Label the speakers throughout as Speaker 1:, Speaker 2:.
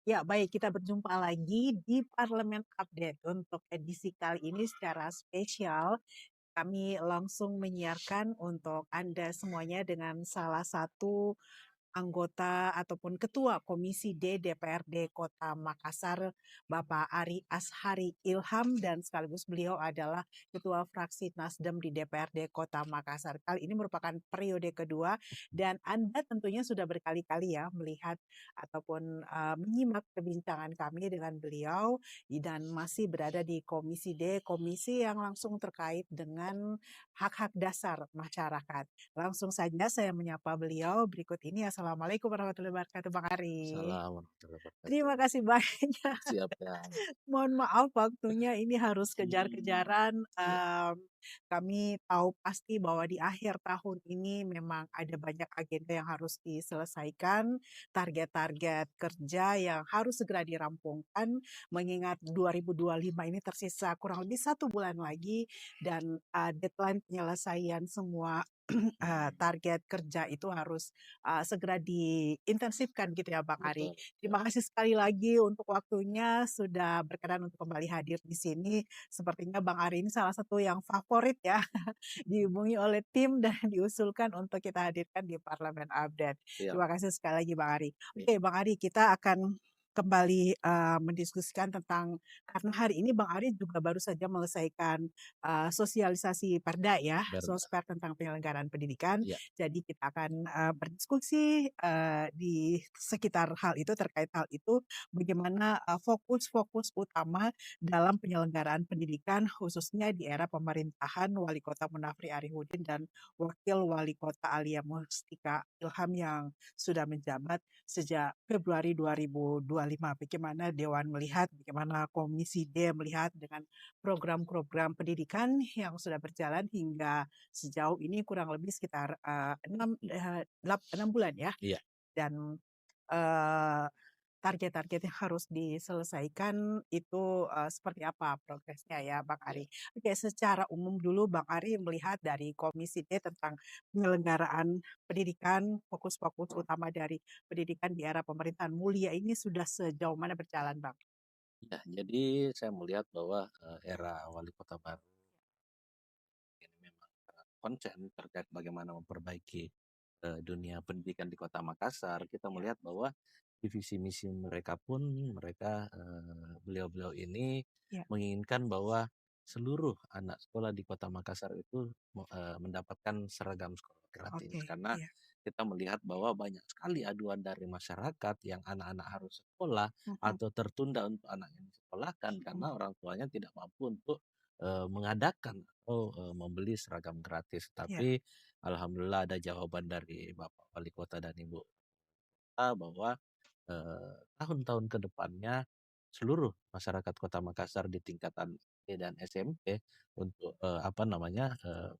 Speaker 1: Ya, baik, kita berjumpa lagi di Parlemen Update. Untuk edisi kali ini secara spesial, kami langsung menyiarkan untuk Anda semuanya dengan salah satu anggota ataupun Ketua Komisi D DPRD Kota Makassar, Bapak Ari Ashari Ilham, dan sekaligus beliau adalah Ketua Fraksi Nasdem di DPRD Kota Makassar. Kali ini merupakan periode kedua dan Anda tentunya sudah berkali-kali ya melihat ataupun menyimak perbincangan kami dengan beliau dan masih berada di Komisi D, komisi yang langsung terkait dengan hak-hak dasar masyarakat. Langsung saja saya menyapa beliau berikut ini. Assalamualaikum warahmatullahi wabarakatuh, Bang Ari.
Speaker 2: Salam warahmatullahi wabarakatuh.
Speaker 1: Terima kasih banyak.
Speaker 2: Siap ya.
Speaker 1: Mohon maaf waktunya ini harus kejar-kejaran.
Speaker 2: Iya,
Speaker 1: Kami tahu pasti bahwa di akhir tahun ini memang ada banyak agenda yang harus diselesaikan, target-target kerja yang harus segera dirampungkan, mengingat 2025 ini tersisa kurang lebih 1 bulan lagi, dan deadline penyelesaian semua target kerja itu harus segera diintensifkan gitu ya Bang Ari.
Speaker 2: betul.
Speaker 1: Terima kasih sekali lagi untuk waktunya sudah berkenan untuk kembali hadir di sini. Sepertinya Bang Ari ini salah satu yang favorit ya, dihubungi oleh tim dan diusulkan untuk kita hadirkan di Parlemen Update.
Speaker 2: Siap.
Speaker 1: Terima kasih sekali lagi Bang Ari.
Speaker 2: Iya,
Speaker 1: Oke Bang Ari, kita akan kembali mendiskusikan tentang, karena hari ini Bang Ari juga baru saja menyelesaikan sosialisasi Perda ya,
Speaker 2: Berda.
Speaker 1: Sosper tentang penyelenggaraan pendidikan.
Speaker 2: Iya,
Speaker 1: Jadi kita akan berdiskusi di sekitar hal itu, terkait hal itu, bagaimana fokus-fokus utama dalam penyelenggaraan pendidikan khususnya di era pemerintahan Wali Kota Munafri Arifudin dan Wakil Wali Kota Alia Mustika Ilham yang sudah menjabat sejak Februari 2025. Bagaimana Dewan melihat, bagaimana Komisi D melihat dengan program-program pendidikan yang sudah berjalan hingga sejauh ini kurang lebih sekitar 6 bulan ya,
Speaker 2: iya,
Speaker 1: dan eh, target-target yang harus diselesaikan itu seperti apa progresnya ya Bang
Speaker 2: iya.
Speaker 1: Ari. Oke, secara umum dulu Bang Ari melihat dari Komisi D tentang penyelenggaraan pendidikan, fokus-fokus utama dari pendidikan di era pemerintahan mulia ini sudah sejauh mana berjalan Bang?
Speaker 2: Iya, jadi saya melihat bahwa era wali kota baru ini memang konsen terkait bagaimana memperbaiki dunia pendidikan di Kota Makassar. Kita
Speaker 1: Ya,
Speaker 2: melihat bahwa divisi misi mereka pun beliau-beliau ini
Speaker 1: ya,
Speaker 2: menginginkan bahwa seluruh anak sekolah di Kota Makassar itu mendapatkan seragam sekolah gratis,
Speaker 1: oke,
Speaker 2: karena
Speaker 1: ya.
Speaker 2: kita melihat bahwa banyak sekali aduan dari masyarakat yang anak-anak harus sekolah
Speaker 1: Mhm,
Speaker 2: atau tertunda untuk anaknya disekolahkan
Speaker 1: mhm,
Speaker 2: karena orang tuanya tidak mampu untuk mengadakan atau membeli seragam gratis.
Speaker 1: ya,
Speaker 2: Tapi alhamdulillah ada jawaban dari Bapak Wali Kota dan Ibu Kota bahwa tahun-tahun ke depannya seluruh masyarakat Kota Makassar di tingkatan SD dan SMP untuk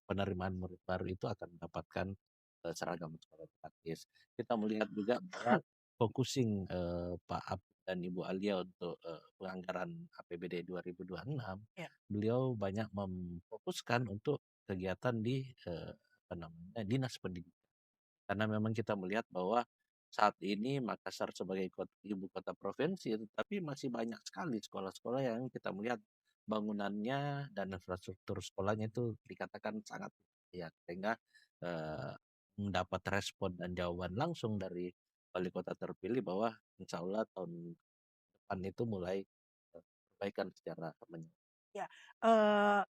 Speaker 2: penerimaan murid baru itu akan mendapatkan seragam sekolah gratis. Kita melihat juga bahwa focusing Pak Abdul dan Ibu Alia untuk penganggaran APBD 2026,
Speaker 1: ya,
Speaker 2: beliau banyak memfokuskan untuk kegiatan di dinas pendidikan. Karena memang kita melihat bahwa saat ini Makassar sebagai ibu kota provinsi, tetapi masih banyak sekali sekolah-sekolah yang kita melihat bangunannya dan infrastruktur sekolahnya itu dikatakan sangat ya, sehingga eh, mendapat respon dan jawaban langsung dari wali kota terpilih bahwa insya Allah tahun depan itu mulai perbaikan secara menyeluruh.
Speaker 1: ya. Eh,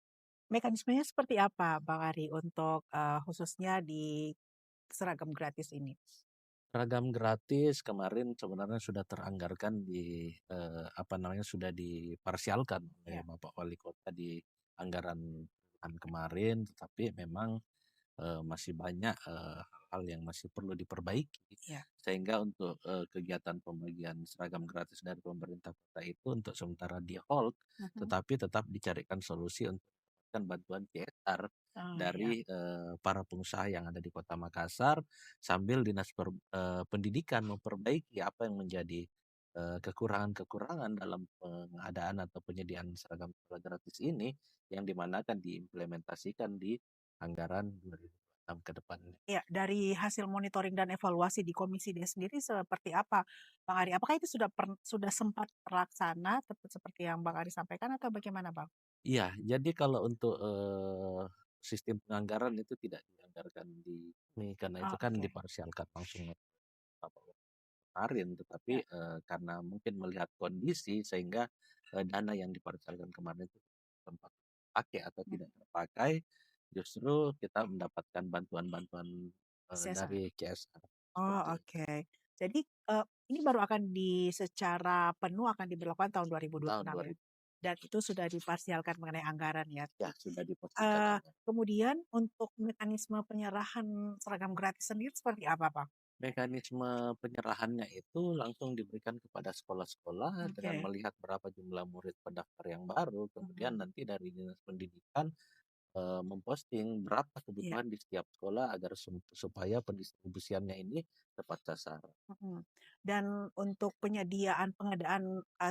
Speaker 1: Mekanismenya seperti apa Bang Ari untuk khususnya di seragam gratis ini?
Speaker 2: Seragam gratis kemarin sebenarnya sudah teranggarkan sudah diparsialkan oleh
Speaker 1: Ya,
Speaker 2: Bapak Wali Kota di anggaran bulan kemarin, tetapi memang masih banyak hal-hal yang masih perlu diperbaiki,
Speaker 1: ya.
Speaker 2: sehingga untuk kegiatan pembagian seragam gratis dari pemerintah kota itu untuk sementara di hold,
Speaker 1: Mhm.
Speaker 2: tetapi tetap dicarikan solusi untuk mendapatkan bantuan CSR
Speaker 1: Oh, ya.
Speaker 2: dari para pengusaha yang ada di Kota Makassar, sambil Pendidikan memperbaiki apa yang menjadi kekurangan-kekurangan dalam pengadaan atau penyediaan seragam sekolah gratis ini, yang dimana akan diimplementasikan di anggaran 2000. ke depannya.
Speaker 1: Ya, dari hasil monitoring dan evaluasi di Komisi D sendiri seperti apa, Bang Ari? Apakah itu sudah sempat terlaksana seperti yang Bang Ari sampaikan atau bagaimana, Bang?
Speaker 2: Iya, jadi kalau untuk, sistem penganggaran itu tidak dianggarkan di ini, karena
Speaker 1: Oh,
Speaker 2: itu kan
Speaker 1: oke.
Speaker 2: diparsialkan langsung apa, kemarin, tetapi,
Speaker 1: Ya,
Speaker 2: karena mungkin melihat kondisi sehingga, dana yang diparsialkan kemarin itu sempat pakai atau
Speaker 1: hmm,
Speaker 2: tidak terpakai, justru kita mendapatkan bantuan-bantuan,
Speaker 1: CSR.
Speaker 2: dari CSR,
Speaker 1: Oh,
Speaker 2: seperti itu,
Speaker 1: oke. Jadi, ini baru akan secara penuh akan diberlakukan tahun
Speaker 2: tahun
Speaker 1: 2026 ya?
Speaker 2: 2000
Speaker 1: Dan itu sudah diparsialkan mengenai anggaran ya
Speaker 2: ya
Speaker 1: tadi.
Speaker 2: sudah dipastikan ada.
Speaker 1: Kemudian untuk mekanisme penyerahan seragam gratis sendiri seperti apa, Bang?
Speaker 2: Mekanisme penyerahannya itu langsung diberikan kepada sekolah-sekolah dengan
Speaker 1: Oke.
Speaker 2: melihat berapa jumlah murid pendaftar yang baru, kemudian
Speaker 1: Mhm.
Speaker 2: nanti dari Dinas Pendidikan, memposting berapa
Speaker 1: Iya.
Speaker 2: kebutuhan di setiap sekolah agar supaya pendistribusiannya ini tepat sasaran.
Speaker 1: Mhm. Dan untuk pengadaan,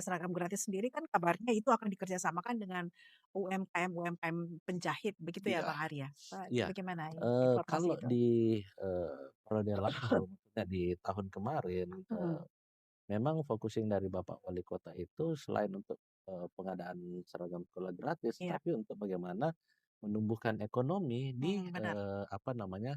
Speaker 1: seragam gratis sendiri kan kabarnya itu akan dikerjasamakan dengan UMKM-UMKM penjahit begitu ya,
Speaker 2: Iya
Speaker 1: Bang Arya?
Speaker 2: iya,
Speaker 1: Bagaimana
Speaker 2: kalau
Speaker 1: informasi itu?
Speaker 2: di, periode lalu, maksudnya di tahun kemarin,
Speaker 1: Mhm,
Speaker 2: memang focusing dari Bapak Wali Kota itu selain untuk, pengadaan seragam sekolah gratis,
Speaker 1: iya,
Speaker 2: tapi untuk bagaimana menumbuhkan ekonomi di,
Speaker 1: benar,
Speaker 2: apa namanya,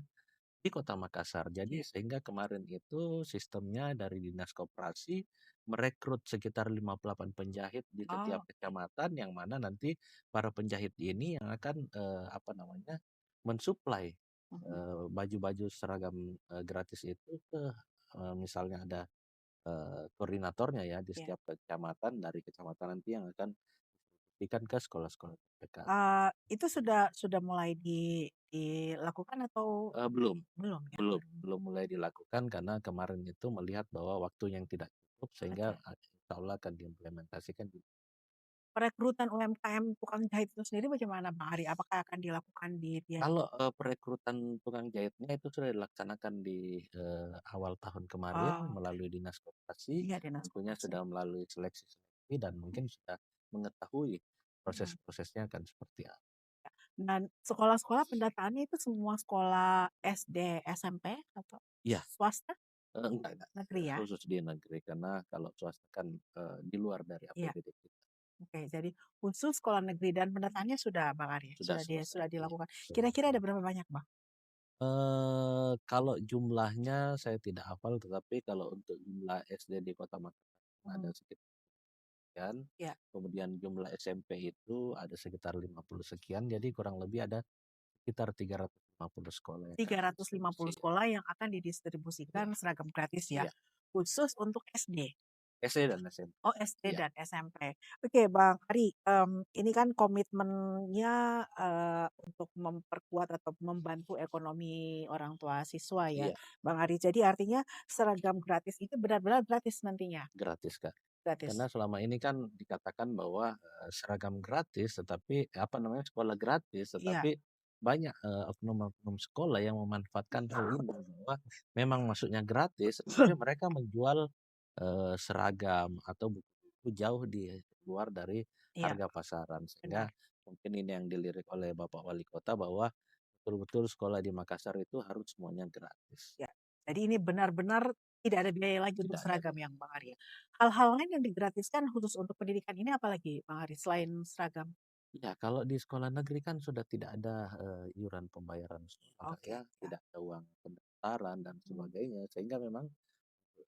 Speaker 2: di Kota Makassar. Jadi
Speaker 1: iya.
Speaker 2: sehingga kemarin itu sistemnya dari Dinas Koperasi merekrut sekitar 58 penjahit di setiap
Speaker 1: Oh,
Speaker 2: kecamatan, yang mana nanti para penjahit ini yang akan, apa namanya, mensuplai,
Speaker 1: mhm,
Speaker 2: baju-baju seragam, gratis itu ke, misalnya ada koordinatornya ya di
Speaker 1: iya.
Speaker 2: setiap kecamatan, dari kecamatan nanti yang akan distribusikan ke sekolah-sekolah terdekat.
Speaker 1: Itu sudah mulai dilakukan atau
Speaker 2: Belum
Speaker 1: belum ya?
Speaker 2: belum belum mulai dilakukan karena kemarin itu melihat bahwa waktu yang tidak cukup sehingga,
Speaker 1: Oke.
Speaker 2: insyaallah akan diimplementasikan di.
Speaker 1: Perekrutan UMKM tukang jahit itu sendiri bagaimana, Bang Ari? Apakah akan dilakukan di
Speaker 2: Kalau, perekrutan tukang jahitnya itu sudah dilaksanakan di, awal tahun kemarin
Speaker 1: oh, oke.
Speaker 2: melalui Dinas Koperasi,
Speaker 1: Iya, Dinas
Speaker 2: tentunya
Speaker 1: Koperasi.
Speaker 2: sudah melalui seleksi-seleksi dan mungkin sudah mengetahui
Speaker 1: Mhm.
Speaker 2: proses-prosesnya akan seperti apa.
Speaker 1: Dan sekolah-sekolah pendataannya itu semua sekolah SD, SMP atau
Speaker 2: Iya.
Speaker 1: swasta?
Speaker 2: Enggak,
Speaker 1: Negeri ya?
Speaker 2: khusus di negeri karena kalau swasta kan, di luar dari
Speaker 1: Iya,
Speaker 2: APBD kita.
Speaker 1: oke. Jadi khusus sekolah negeri dan pendataannya sudah, Bang Ari,
Speaker 2: Sudah selesai,
Speaker 1: sudah
Speaker 2: iya,
Speaker 1: dilakukan.
Speaker 2: sudah.
Speaker 1: Kira-kira ada berapa banyak, Bang?
Speaker 2: Kalau jumlahnya saya tidak hafal, tetapi kalau untuk jumlah SD di Kota Makassar ada
Speaker 1: Mhm,
Speaker 2: sekitar sekian,
Speaker 1: iya,
Speaker 2: kemudian jumlah SMP itu ada sekitar 50 sekian, jadi kurang lebih ada sekitar 350 sekolah yang
Speaker 1: tiga
Speaker 2: kami
Speaker 1: ratus lima puluh
Speaker 2: distribusi.
Speaker 1: sekolah yang akan didistribusikan
Speaker 2: Iya
Speaker 1: seragam gratis ya,
Speaker 2: iya,
Speaker 1: khusus untuk SD?
Speaker 2: SD dan SMP.
Speaker 1: Oh, SD
Speaker 2: Iya
Speaker 1: dan SMP. Oke, Bang Ari, ini kan komitmennya, untuk memperkuat atau membantu ekonomi orang tua siswa ya,
Speaker 2: iya,
Speaker 1: Bang Ari. Jadi artinya seragam gratis itu benar-benar gratis nantinya?
Speaker 2: gratis, Kak. Karena
Speaker 1: Gratis?
Speaker 2: selama ini kan dikatakan bahwa, seragam gratis, tetapi apa namanya, sekolah gratis,
Speaker 1: Iya,
Speaker 2: tetapi banyak, oknum-oknum sekolah yang memanfaatkan hal ini bahwa memang maksudnya gratis, tetapi mereka menjual, seragam atau buku-buku jauh di luar dari
Speaker 1: iya,
Speaker 2: harga pasaran. Sehingga
Speaker 1: benar.
Speaker 2: mungkin ini yang dilirik oleh Bapak Wali Kota bahwa betul-betul sekolah di Makassar itu harus semuanya gratis,
Speaker 1: Ya. Jadi ini benar-benar tidak ada biaya lagi untuk
Speaker 2: tidak ada
Speaker 1: seragam
Speaker 2: biaya.
Speaker 1: yang Bang Ari ya. Hal-hal lain yang digratiskan khusus untuk pendidikan ini apalagi Bang Ari selain seragam?
Speaker 2: Ya, kalau di sekolah negeri kan sudah tidak ada, iuran pembayaran sekolah
Speaker 1: Oke,
Speaker 2: ya,
Speaker 1: ya.
Speaker 2: tidak ada uang pendaftaran dan
Speaker 1: Hmm.
Speaker 2: sebagainya, sehingga memang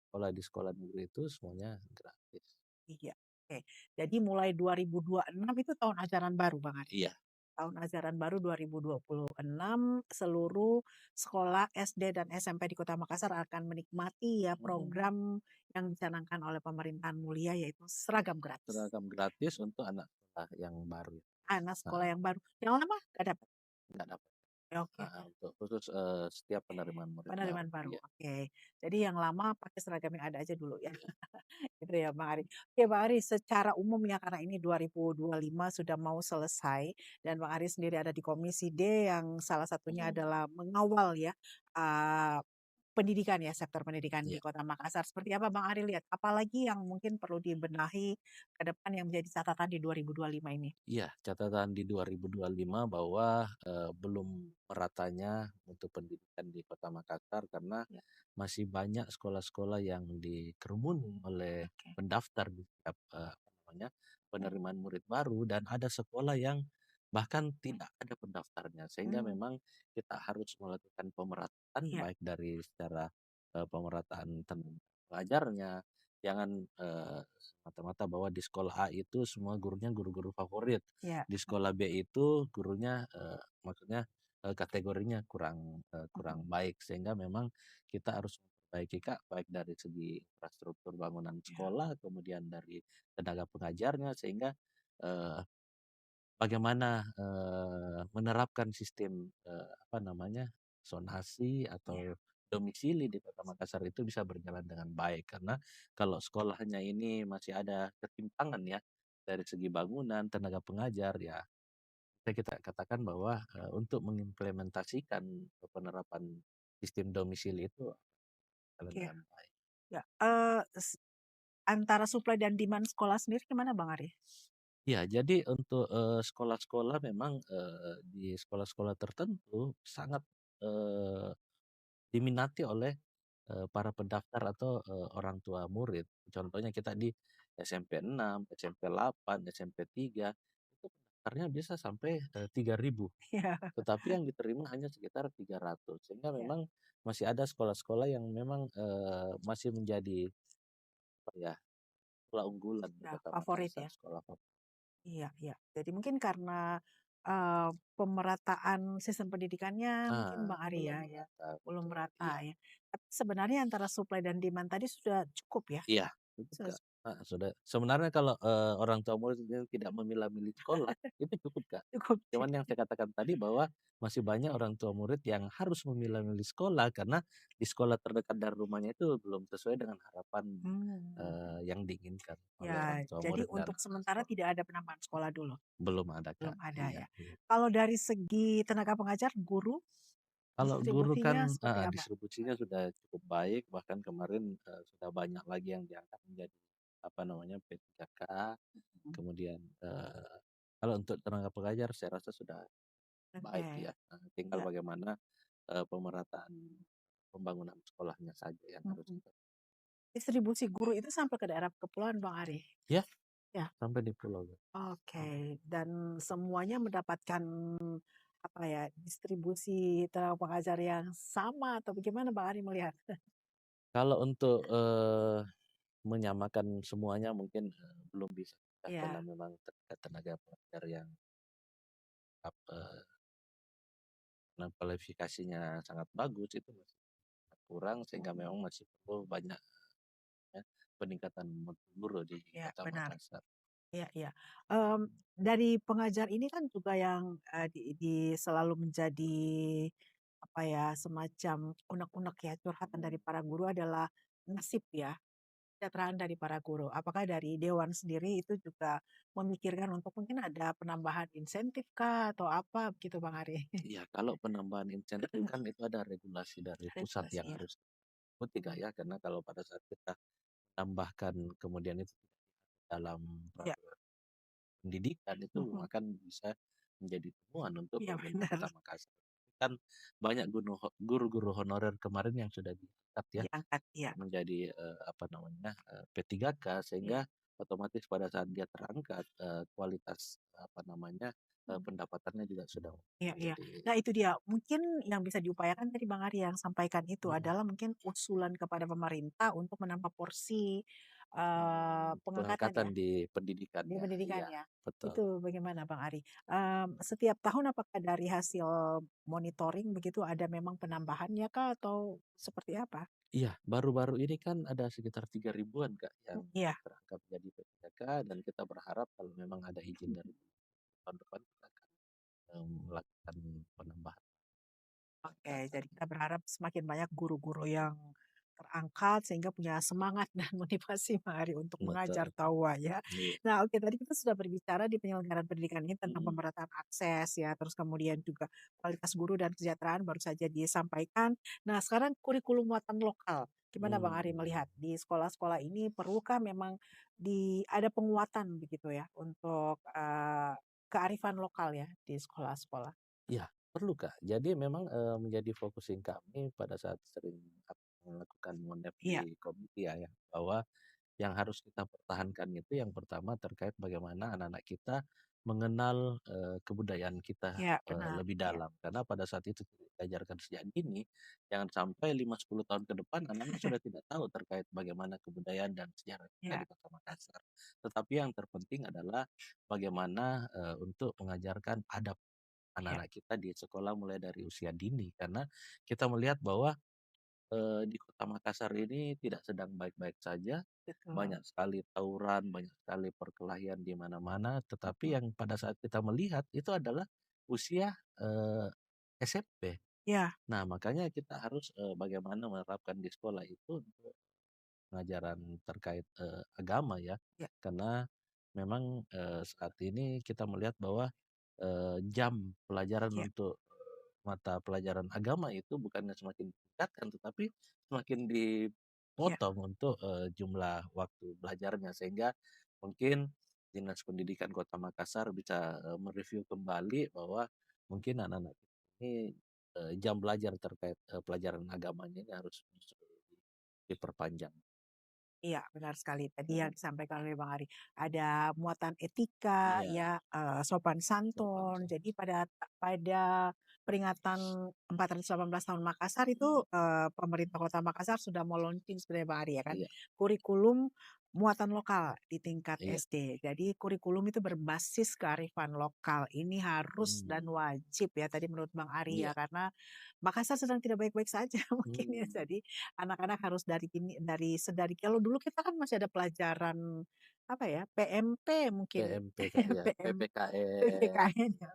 Speaker 2: sekolah di sekolah negeri itu semuanya gratis.
Speaker 1: Iya, oke. Jadi mulai 2026 itu tahun ajaran baru, Bang Ari?
Speaker 2: Iya,
Speaker 1: Tahun ajaran baru 2026 seluruh sekolah SD dan SMP di Kota Makassar akan menikmati ya
Speaker 2: mhm,
Speaker 1: program yang dicanangkan oleh pemerintahan mulia yaitu seragam gratis.
Speaker 2: seragam gratis untuk anak sekolah yang baru,
Speaker 1: Anak sekolah
Speaker 2: heeh,
Speaker 1: yang baru. Yang lama nggak dapat?
Speaker 2: nggak dapat,
Speaker 1: Oke.
Speaker 2: heeh, untuk khusus, setiap
Speaker 1: Oke,
Speaker 2: penerimaan murid baru,
Speaker 1: penerimaan baru,
Speaker 2: iya,
Speaker 1: oke. Jadi yang lama pakai seragam yang ada aja dulu ya, gitu ya Bang Ari. Oke Bang Ari, secara umum ya karena ini 2025 sudah mau selesai dan Bang Ari sendiri ada di Komisi D yang salah satunya
Speaker 2: mhm,
Speaker 1: adalah mengawal ya, eee, pendidikan ya, sektor pendidikan di
Speaker 2: Iya.
Speaker 1: Kota Makassar. Seperti apa Bang Ari lihat? Apalagi yang mungkin perlu dibenahi ke depan yang menjadi catatan di 2025 ini?
Speaker 2: Iya, catatan di 2025 bahwa, belum meratanya untuk pendidikan di Kota Makassar karena
Speaker 1: Ya,
Speaker 2: masih banyak sekolah-sekolah yang dikerumuni oleh
Speaker 1: oke.
Speaker 2: pendaftar di setiap, apa namanya,
Speaker 1: Ya.
Speaker 2: penerimaan murid baru dan ada sekolah yang bahkan tidak ada pendaftarnya. Sehingga
Speaker 1: Mmm,
Speaker 2: memang kita harus melakukan pemerataan
Speaker 1: iya,
Speaker 2: baik dari secara, pemerataan pengajarnya, jangan, semata-mata bahwa di sekolah A itu semua gurunya guru-guru favorit,
Speaker 1: iya,
Speaker 2: di sekolah B itu gurunya, maksudnya, kategorinya kurang,
Speaker 1: mhm,
Speaker 2: kurang baik sehingga memang kita harus memperbaiki Kak, baik dari segi infrastruktur bangunan
Speaker 1: iya,
Speaker 2: sekolah, kemudian dari tenaga pengajarnya sehingga, eee, bagaimana, menerapkan sistem, apa namanya, zonasi
Speaker 1: iya,
Speaker 2: atau domisili di Kota Makassar itu bisa berjalan dengan baik. Karena kalau sekolahnya ini masih ada ketimpangan ya, dari segi bangunan, tenaga pengajar, ya bisa kita katakan bahwa, untuk mengimplementasikan penerapan sistem domisili itu jalan
Speaker 1: oke.
Speaker 2: dengan baik.
Speaker 1: Ya, antara supply dan demand sekolah sendiri gimana Bang Ari?
Speaker 2: Ya, jadi untuk, sekolah-sekolah memang, di sekolah-sekolah tertentu sangat, eee, diminati oleh, para pendaftar atau, orang tua murid. Contohnya kita di SMP 6, SMP 8, SMP 3, itu pendaftarnya bisa sampai, 3.000,
Speaker 1: Iya,
Speaker 2: tetapi yang diterima hanya sekitar 300. Sehingga
Speaker 1: iya,
Speaker 2: memang masih ada sekolah-sekolah yang memang, masih menjadi apa ya, sekolah unggulan di
Speaker 1: ya
Speaker 2: Kota
Speaker 1: favorit
Speaker 2: Makassar,
Speaker 1: ya?
Speaker 2: sekolah
Speaker 1: Iya, iya. Jadi mungkin karena, eee, pemerataan sistem pendidikannya mungkin Bang Ari
Speaker 2: belum
Speaker 1: ya, ya,
Speaker 2: merata,
Speaker 1: belum
Speaker 2: betul, iya.
Speaker 1: merata ya. Tapi sebenarnya antara supply dan demand tadi sudah cukup ya?
Speaker 2: Iya, cukup,
Speaker 1: Sudah
Speaker 2: Kak, heeh, sudah sebenarnya kalau, orang tua murid itu tidak memilah-milih sekolah, itu cukup, Kak.
Speaker 1: cukup
Speaker 2: Cuman yang saya katakan tadi bahwa masih banyak orang tua murid yang harus memilah-milih sekolah karena di sekolah terdekat dari rumahnya itu belum sesuai dengan harapan,
Speaker 1: mmm,
Speaker 2: yang diinginkan oleh orang
Speaker 1: ya
Speaker 2: tua
Speaker 1: jadi
Speaker 2: murid dan
Speaker 1: untuk sementara tidak ada penambahan sekolah dulu?
Speaker 2: belum ada,
Speaker 1: Belum
Speaker 2: Kak.
Speaker 1: ada
Speaker 2: Iya,
Speaker 1: ya.
Speaker 2: iya.
Speaker 1: Kalau dari segi tenaga pengajar, guru,
Speaker 2: Kalau guru kan,
Speaker 1: distribusinya seperti apa?
Speaker 2: distribusinya sudah cukup baik, bahkan kemarin, sudah banyak lagi yang diangkat menjadi, apa namanya, P3K.
Speaker 1: Mhm,
Speaker 2: Kemudian, kalau untuk tenaga pengajar saya rasa sudah baik
Speaker 1: oke,
Speaker 2: ya, tinggal
Speaker 1: ya,
Speaker 2: bagaimana, pemerataan pembangunan sekolahnya saja yang harus
Speaker 1: mhm.
Speaker 2: kita.
Speaker 1: Distribusi guru itu sampai ke daerah kepulauan Bang Ari?
Speaker 2: Ya,
Speaker 1: Ya?
Speaker 2: sampai di pulau, Kak.
Speaker 1: Oke, dan semuanya mendapatkan, apa ya, distribusi tenaga pengajar yang sama atau bagaimana Bang Ari melihat?
Speaker 2: Kalau untuk, menyamakan semuanya mungkin, belum bisa ya, karena
Speaker 1: Iya,
Speaker 2: memang tenaga pengajar yang karena kualifikasinya sangat bagus itu masih kurang sehingga
Speaker 1: mhm,
Speaker 2: memang masih perlu banyak ya, peningkatan mutu guru di
Speaker 1: iya
Speaker 2: Kota
Speaker 1: benar,
Speaker 2: Makassar.
Speaker 1: iya, iya. Dari pengajar ini kan juga yang, di selalu menjadi, apa ya, semacam unek-unek ya, curhatan dari para guru adalah nasib ya. Kesejahteraan dari para guru. Apakah dari dewan sendiri itu juga memikirkan untuk mungkin ada penambahan insentif kah atau apa begitu Bang Ari?
Speaker 2: Iya, kalau penambahan insentif kan itu ada regulasi dari pusat
Speaker 1: Regulasi
Speaker 2: yang
Speaker 1: ya?
Speaker 2: harus diikuti Kak
Speaker 1: Mhm,
Speaker 2: ya, karena kalau pada saat kita tambahkan kemudian itu dalam
Speaker 1: iya,
Speaker 2: peraturan pendidikan itu
Speaker 1: mhm,
Speaker 2: akan bisa menjadi temuan untuk
Speaker 1: iya
Speaker 2: pemerintah
Speaker 1: benar,
Speaker 2: Kota Makassar. Kan banyak guru-guru honorer kemarin yang sudah diangkat ya
Speaker 1: diangkat, iya,
Speaker 2: menjadi, apa namanya, P3K
Speaker 1: iya,
Speaker 2: sehingga otomatis pada saat dia terangkat, kualitas, apa namanya,
Speaker 1: mmm,
Speaker 2: pendapatannya juga sudah
Speaker 1: iya, iya.
Speaker 2: menjadi.
Speaker 1: Nah itu dia, mungkin yang bisa diupayakan tadi Bang Ari yang sampaikan itu
Speaker 2: Mhm,
Speaker 1: adalah mungkin usulan kepada pemerintah untuk menambah porsi, pengangkatan
Speaker 2: pengangkatan
Speaker 1: ya?
Speaker 2: di pendidikan
Speaker 1: Di
Speaker 2: ya,
Speaker 1: pendidikan
Speaker 2: iya,
Speaker 1: ya?
Speaker 2: betul.
Speaker 1: Itu bagaimana Bang Ari? Setiap tahun apakah dari hasil monitoring begitu ada memang penambahannya kah atau seperti apa?
Speaker 2: Iya, baru-baru ini kan ada sekitar 3 ribuan Kak yang
Speaker 1: Iya,
Speaker 2: terangkat jadi P3K dan kita berharap kalau memang ada izin dari tahun depan kita akan, melakukan penambahan
Speaker 1: oke. Jadi
Speaker 2: peningkatan.
Speaker 1: kita berharap semakin banyak guru-guru yang terangkat sehingga punya semangat dan motivasi Bang untuk mengajar
Speaker 2: betul,
Speaker 1: tawa ya.
Speaker 2: iya,
Speaker 1: Nah oke tadi kita sudah berbicara di penyelenggaraan pendidikan ini tentang
Speaker 2: mhm,
Speaker 1: pemerataan akses ya, terus kemudian juga kualitas guru dan kesejahteraan baru saja disampaikan. Nah sekarang kurikulum muatan lokal, gimana Bang Ari
Speaker 2: mmm.
Speaker 1: melihat di sekolah-sekolah ini perlukah memang ada penguatan begitu ya untuk, kearifan lokal ya di sekolah-sekolah?
Speaker 2: Iya, perlu, Kak. Jadi memang, menjadi fokusin kami pada saat sering melakukan monep
Speaker 1: Iya
Speaker 2: di komite ya, bahwa yang harus kita pertahankan itu yang pertama terkait bagaimana anak-anak kita mengenal, kebudayaan kita,
Speaker 1: iya benar,
Speaker 2: lebih
Speaker 1: iya
Speaker 2: dalam. Karena pada saat itu diajarkan sejak dini, jangan sampai 5 10 tahun ke depan anak-anak sudah tidak tahu terkait bagaimana kebudayaan dan sejarah kita di
Speaker 1: iya
Speaker 2: Kota Makassar. Tetapi yang terpenting adalah bagaimana, untuk mengajarkan adab
Speaker 1: iya
Speaker 2: anak-anak kita di sekolah mulai dari usia dini. Karena kita melihat bahwa di Kota Makassar ini tidak sedang baik-baik saja,
Speaker 1: betul,
Speaker 2: banyak sekali tawuran, banyak sekali perkelahian di mana-mana, tetapi
Speaker 1: mhm,
Speaker 2: yang pada saat kita melihat itu adalah usia, SMP.
Speaker 1: iya
Speaker 2: Nah, makanya kita harus, bagaimana menerapkan di sekolah itu untuk pengajaran terkait, agama ya.
Speaker 1: iya
Speaker 2: Karena memang, saat ini kita melihat bahwa, jam pelajaran
Speaker 1: iya
Speaker 2: untuk, mata pelajaran agama itu bukannya semakin ditingkatkan, tetapi semakin
Speaker 1: iya
Speaker 2: dipotong untuk, jumlah waktu belajarnya. Sehingga mungkin Dinas Pendidikan Kota Makassar bisa, mereview kembali bahwa mungkin anak-anak ini, jam belajar terkait, pelajaran agamanya ini harus justru diperpanjang.
Speaker 1: iya, benar sekali tadi yang
Speaker 2: Mhm.
Speaker 1: disampaikan oleh Bang Ari. Ada muatan etika
Speaker 2: Iya,
Speaker 1: ya, sopan
Speaker 2: sopan
Speaker 1: santun. Jadi
Speaker 2: santun.
Speaker 1: pada peringatan 418 tahun Makassar
Speaker 2: Mhm.
Speaker 1: itu, pemerintah Kota Makassar sudah mau-launching sebenarnya Bang Ari ya kan,
Speaker 2: Iya,
Speaker 1: kurikulum muatan lokal di tingkat
Speaker 2: iya,
Speaker 1: SD. Jadi kurikulum itu berbasis kearifan lokal. Ini harus dan
Speaker 2: mmm,
Speaker 1: wajib ya tadi menurut Bang Ari
Speaker 2: iya,
Speaker 1: ya, karena Makassar sedang tidak baik-baik saja mungkin ya.
Speaker 2: mmm,
Speaker 1: Jadi anak-anak harus dari kalau dulu kita kan masih ada pelajaran, apa ya, PMP mungkin,
Speaker 2: PMP Kak, iya, PPKN,
Speaker 1: PPKN ya,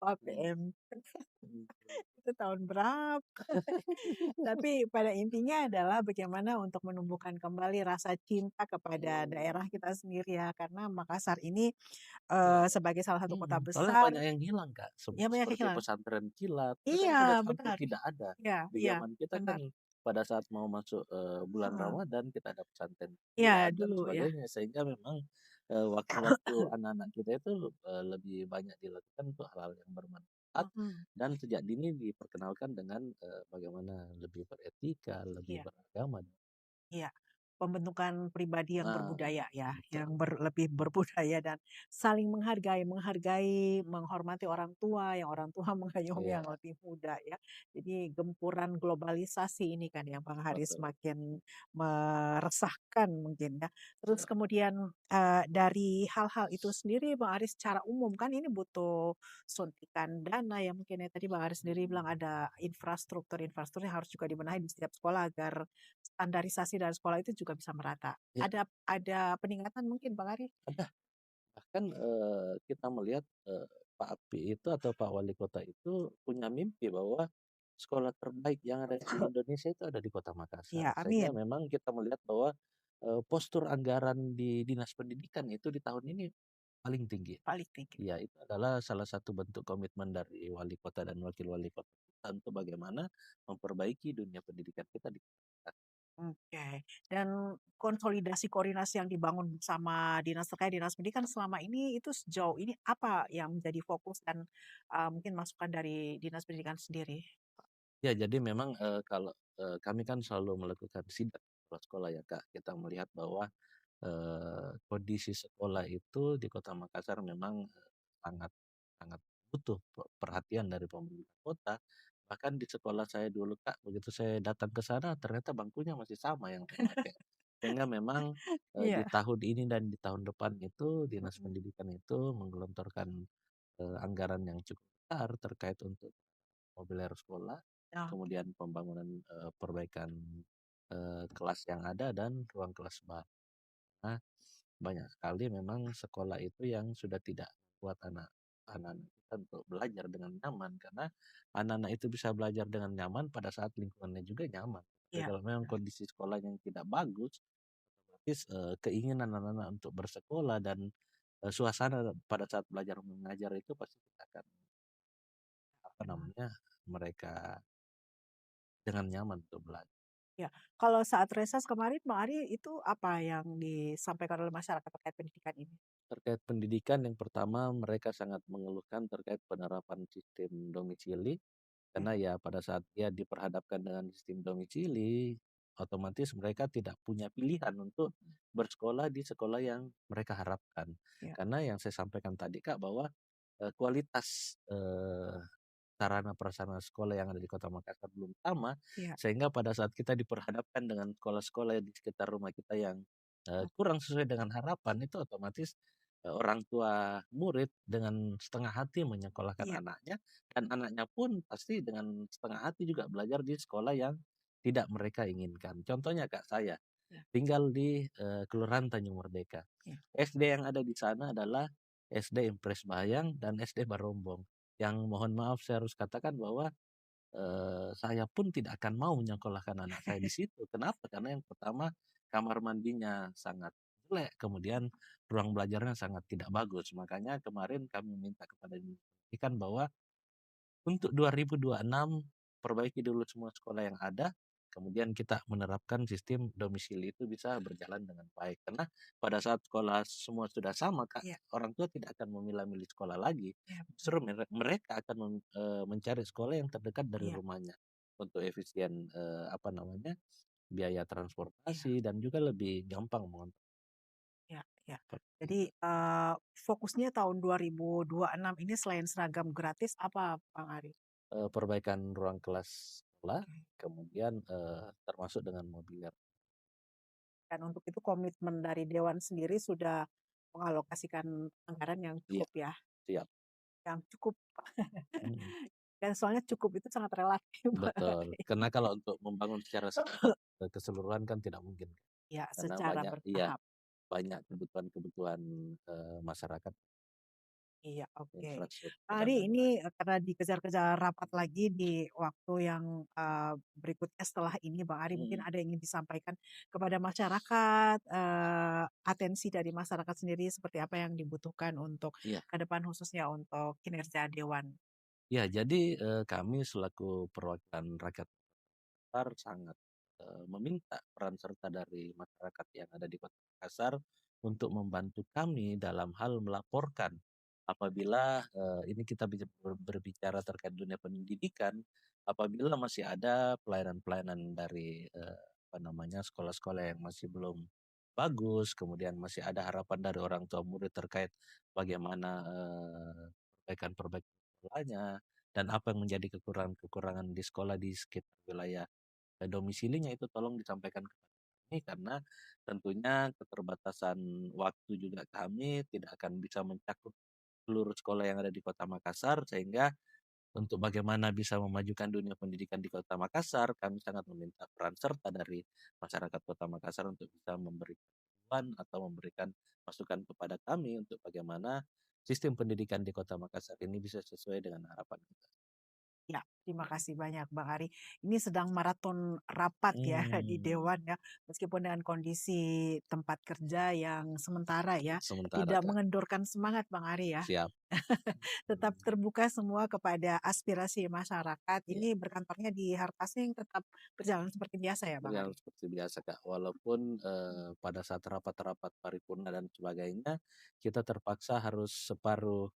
Speaker 1: oh
Speaker 2: mmm,
Speaker 1: PMP
Speaker 2: mhm,
Speaker 1: itu tahun berapa? Tapi pada intinya adalah bagaimana untuk menumbuhkan kembali rasa cinta kepada daerah
Speaker 2: mmm,
Speaker 1: kita sendiri ya, karena Makassar ini,
Speaker 2: iya,
Speaker 1: sebagai salah satu kota
Speaker 2: soalnya
Speaker 1: besar,
Speaker 2: banyak yang hilang Kak,
Speaker 1: ya banyak
Speaker 2: seperti
Speaker 1: kehilangan.
Speaker 2: pesantren kilat, itu kan
Speaker 1: Iya
Speaker 2: sudah hampir
Speaker 1: benar,
Speaker 2: tidak ada.
Speaker 1: iya
Speaker 2: Di
Speaker 1: iya,
Speaker 2: zaman kita kan
Speaker 1: benar,
Speaker 2: pada saat mau masuk, bulan
Speaker 1: heeh.
Speaker 2: Ramadan kita ada pesantren
Speaker 1: Iya
Speaker 2: kilat dan
Speaker 1: dulu ya,
Speaker 2: sebagainya, sehingga memang, waktu-waktu anak-anak kita itu, lebih banyak dilakukan untuk hal-hal yang bermanfaat
Speaker 1: mhm,
Speaker 2: dan sejak dini diperkenalkan dengan, bagaimana lebih beretika, lebih
Speaker 1: iya.
Speaker 2: beragama.
Speaker 1: Iya, pembentukan pribadi yang
Speaker 2: Ah,
Speaker 1: berbudaya ya,
Speaker 2: betul,
Speaker 1: yang lebih berbudaya dan saling menghargai menghargai, menghormati orang tua, yang orang tua mengayomi
Speaker 2: iya,
Speaker 1: yang lebih muda ya. Jadi gempuran globalisasi ini kan yang Bang Haris
Speaker 2: betul,
Speaker 1: semakin meresahkan mungkin ya. Terus
Speaker 2: betul,
Speaker 1: kemudian, dari hal-hal itu sendiri Bang Haris secara umum kan ini butuh suntikan dana ya mungkin ya, tadi Bang Haris sendiri
Speaker 2: mhm,
Speaker 1: bilang ada infrastruktur yang harus juga dibenahi di setiap sekolah agar standarisasi dari sekolah itu juga bisa merata.
Speaker 2: iya,
Speaker 1: Ada peningkatan mungkin Bang Ari?
Speaker 2: ada. Bahkan, kita melihat, Pak Api itu atau Pak Wali Kota itu punya mimpi bahwa sekolah terbaik yang ada di Indonesia itu ada di Kota Makassar.
Speaker 1: Iya,
Speaker 2: Sehingga
Speaker 1: amin.
Speaker 2: memang kita melihat bahwa, postur anggaran di Dinas Pendidikan itu di tahun ini paling tinggi.
Speaker 1: Paling tinggi.
Speaker 2: Ya itu adalah salah satu bentuk komitmen dari wali kota dan wakil wali kota kita untuk bagaimana memperbaiki dunia pendidikan kita di Makassar.
Speaker 1: Oke. Dan konsolidasi koordinasi yang dibangun bersama dinas terkait, dinas pendidikan selama ini itu sejauh ini apa yang menjadi fokus dan, mungkin masukan dari dinas pendidikan sendiri?
Speaker 2: Ya, jadi memang, kalau, kami kan selalu melakukan sidak sekolah-sekolah ya, Kak. Kita melihat bahwa, kondisi sekolah itu di Kota Makassar memang, sangat sangat butuh perhatian dari pemerintah kota. Bahkan di sekolah saya dulu, Kak, begitu saya datang ke sana ternyata bangkunya masih sama yang terpakai. Sehingga memang, di
Speaker 1: Iya.
Speaker 2: tahun ini dan di tahun depan itu Dinas
Speaker 1: Mhm.
Speaker 2: Pendidikan itu menggelontorkan, anggaran yang cukup besar terkait untuk mobiliar sekolah,
Speaker 1: Oke.
Speaker 2: kemudian pembangunan, perbaikan, kelas yang ada dan ruang kelas baru. Nah, banyak sekali memang sekolah itu yang sudah tidak buat anak-anak kita untuk belajar dengan nyaman, karena anak-anak itu bisa belajar dengan nyaman pada saat lingkungannya juga nyaman. Tapi
Speaker 1: Iya,
Speaker 2: kalau memang
Speaker 1: benar.
Speaker 2: kondisi sekolah yang tidak bagus, otomatis, keinginan anak-anak untuk bersekolah dan, suasana pada saat belajar mengajar itu pasti tidak akan, apa
Speaker 1: Benar.
Speaker 2: namanya, mereka dengan nyaman untuk belajar.
Speaker 1: Ya, kalau saat reses kemarin Bang Ari itu apa yang disampaikan oleh masyarakat terkait pendidikan ini?
Speaker 2: Terkait pendidikan yang pertama mereka sangat mengeluhkan terkait penerapan sistem domisili,
Speaker 1: Ya,
Speaker 2: karena ya pada saat dia diperhadapkan dengan sistem domisili, otomatis mereka tidak punya pilihan untuk bersekolah di sekolah yang mereka harapkan.
Speaker 1: ya,
Speaker 2: Karena yang saya sampaikan tadi Kak bahwa, kualitas, sarana prasarana sekolah yang ada di Kota Makassar belum sama,
Speaker 1: ya,
Speaker 2: sehingga pada saat kita diperhadapkan dengan sekolah-sekolah di sekitar rumah kita yang, kurang sesuai dengan harapan, itu otomatis, orang tua murid dengan setengah hati menyekolahkan
Speaker 1: iya,
Speaker 2: anaknya, dan anaknya pun pasti dengan setengah hati juga belajar di sekolah yang tidak mereka inginkan. Contohnya Kak, saya
Speaker 1: iya,
Speaker 2: tinggal di, Kelurahan Tanjung Merdeka.
Speaker 1: iya.
Speaker 2: SD yang ada di sana adalah SD Impres Bayang dan SD Barombong. Yang mohon maaf saya harus katakan bahwa, saya pun tidak akan mau menyekolahkan anak saya di situ. Kenapa? Karena yang pertama kamar mandinya sangat jelek, kemudian ruang belajarnya sangat tidak bagus. Makanya kemarin kami minta kepada dinas pendidikan bahwa untuk 2026 perbaiki dulu semua sekolah yang ada, kemudian kita menerapkan sistem domisili itu bisa berjalan dengan baik. Karena pada saat sekolah semua sudah sama, Kak,
Speaker 1: Iya,
Speaker 2: orang tua tidak akan memilah-milih sekolah lagi.
Speaker 1: iya, betul.
Speaker 2: Justru mereka akan mencari sekolah yang terdekat dari
Speaker 1: Iya,
Speaker 2: rumahnya untuk efisien, apa namanya, biaya
Speaker 1: iya,
Speaker 2: transportasi dan juga lebih gampang mengontrol.
Speaker 1: iya, iya. Jadi, fokusnya tahun 2026 ini selain seragam gratis apa Bang Ari?
Speaker 2: Perbaikan ruang kelas sekolah,
Speaker 1: Oke.
Speaker 2: kemudian, termasuk dengan mobiliar.
Speaker 1: Dan untuk itu komitmen dari dewan sendiri sudah mengalokasikan anggaran yang
Speaker 2: Iya,
Speaker 1: cukup ya,
Speaker 2: siap.
Speaker 1: yang cukup.
Speaker 2: Mhm.
Speaker 1: Dan soalnya cukup itu sangat relatif Bang
Speaker 2: Betul,
Speaker 1: Ari.
Speaker 2: karena kalau untuk membangun secara keseluruhan kan tidak mungkin,
Speaker 1: Ya,
Speaker 2: karena
Speaker 1: secara
Speaker 2: banyak iya,
Speaker 1: bertahap.
Speaker 2: banyak kebutuhan-kebutuhan, masyarakat,
Speaker 1: Iya, oke.
Speaker 2: infrastruktur dan
Speaker 1: Ari,
Speaker 2: lain-lain.
Speaker 1: ini karena dikejar-kejar rapat lagi di waktu yang berikutnya setelah ini, Bang Ari mungkin
Speaker 2: Mhm,
Speaker 1: ada yang ingin disampaikan kepada masyarakat, atensi dari masyarakat sendiri seperti apa yang dibutuhkan untuk
Speaker 2: iya.
Speaker 1: ke depan khususnya untuk kinerja dewan.
Speaker 2: Ya, jadi, kami selaku perwakilan rakyat Makassar sangat, meminta peran serta dari masyarakat yang ada di Kota Makassar untuk membantu kami dalam hal melaporkan apabila, ini kita berbicara terkait dunia pendidikan, apabila masih ada pelayanan-pelayanan dari, apa namanya, sekolah-sekolah yang masih belum bagus, kemudian masih ada harapan dari orang tua murid terkait bagaimana, perbaikan-perbaikan sekolahnya, dan apa yang menjadi kekurangan-kekurangan di sekolah di sekitar wilayah, domisilinya itu tolong disampaikan kepada kami karena tentunya keterbatasan waktu juga kami tidak akan bisa mencakup seluruh sekolah yang ada di Kota Makassar, sehingga untuk bagaimana bisa memajukan dunia pendidikan di Kota Makassar, kami sangat meminta peran serta dari masyarakat Kota Makassar untuk bisa memberikan bantuan atau memberikan masukan kepada kami untuk bagaimana sistem pendidikan di Kota Makassar ini bisa sesuai dengan harapan kita.
Speaker 1: Ya, terima kasih banyak Bang Ari. Ini sedang maraton rapat ya di
Speaker 2: Hmm,
Speaker 1: dewan ya, meskipun dengan kondisi tempat kerja yang sementara ya,
Speaker 2: sementara
Speaker 1: tidak
Speaker 2: Kak,
Speaker 1: mengendorkan semangat Bang Ari ya.
Speaker 2: siap.
Speaker 1: Tetap
Speaker 2: Hmm,
Speaker 1: terbuka semua kepada aspirasi masyarakat.
Speaker 2: ya.
Speaker 1: Ini berkantornya di Hartasing tetap berjalan seperti biasa ya Bang
Speaker 2: Berjalan
Speaker 1: Ari?
Speaker 2: seperti biasa, Kak. Walaupun, pada saat rapat-rapat paripurna dan sebagainya, kita terpaksa harus separuh,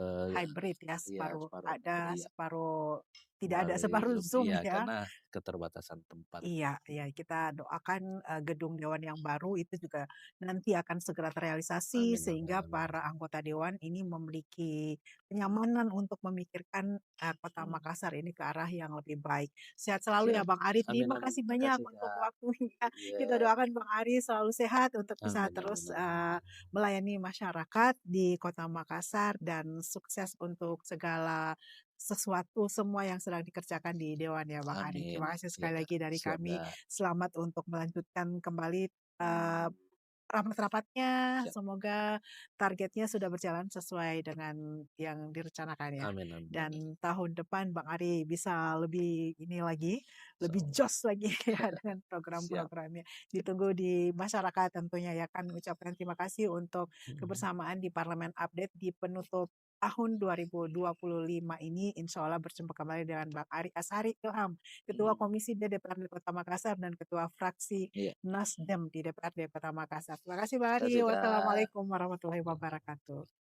Speaker 2: eee,
Speaker 1: Hybrid ya,
Speaker 2: iya
Speaker 1: separuh
Speaker 2: separuh
Speaker 1: ada,
Speaker 2: iya,
Speaker 1: separuh tidak ada,
Speaker 2: melalui
Speaker 1: separuh
Speaker 2: Zoom
Speaker 1: Zoom
Speaker 2: iya,
Speaker 1: ya.
Speaker 2: karena keterbatasan tempat.
Speaker 1: Iya, iya, kita doakan gedung dewan yang baru itu juga nanti akan segera terrealisasi
Speaker 2: Amin amin
Speaker 1: sehingga
Speaker 2: amin.
Speaker 1: para anggota dewan ini memiliki kenyamanan untuk memikirkan Kota
Speaker 2: Mmm,
Speaker 1: Makassar ini ke arah yang lebih baik. Sehat selalu ya
Speaker 2: siap.
Speaker 1: Bang Ari.
Speaker 2: Amin
Speaker 1: Terima
Speaker 2: amin.
Speaker 1: kasih
Speaker 2: Terima
Speaker 1: banyak
Speaker 2: kasih,
Speaker 1: untuk
Speaker 2: Kak.
Speaker 1: waktunya. Kita
Speaker 2: Iya.
Speaker 1: doakan Bang Ari selalu sehat untuk bisa
Speaker 2: Amin amin
Speaker 1: terus
Speaker 2: amin.
Speaker 1: melayani masyarakat di Kota Makassar dan sukses untuk segala sesuatu semua yang sedang dikerjakan di Dewan ya Bang Ari.
Speaker 2: Amin.
Speaker 1: Terima kasih
Speaker 2: Iya,
Speaker 1: sekali lagi dari
Speaker 2: siap,
Speaker 1: kami.
Speaker 2: Kak.
Speaker 1: Selamat untuk melanjutkan kembali, eee, rapat-rapatnya.
Speaker 2: Siap.
Speaker 1: Semoga targetnya sudah berjalan sesuai dengan yang direncanakan ya.
Speaker 2: Amin amin amin.
Speaker 1: Dan tahun depan Bang Ari bisa lebih ini lagi, lebih
Speaker 2: Insyaallah.
Speaker 1: jos lagi ya dengan
Speaker 2: Siap.
Speaker 1: program-programnya. Ditunggu di masyarakat tentunya ya. Kami ucapkan terima kasih untuk
Speaker 2: Mhm.
Speaker 1: kebersamaan di Parlemen Update di penutup tahun 2025 ini. Insya Allah berjumpa kembali dengan Bang Ari Ashari Ilham, Ketua
Speaker 2: Mhm.
Speaker 1: Komisi D DPRD Kota Makassar dan Ketua Fraksi
Speaker 2: Iya.
Speaker 1: Nasdem di DPRD Kota Makassar. Terima kasih Bang
Speaker 2: Terima
Speaker 1: Ari.
Speaker 2: kasih, Kak.
Speaker 1: Wassalamualaikum warahmatullahi wabarakatuh.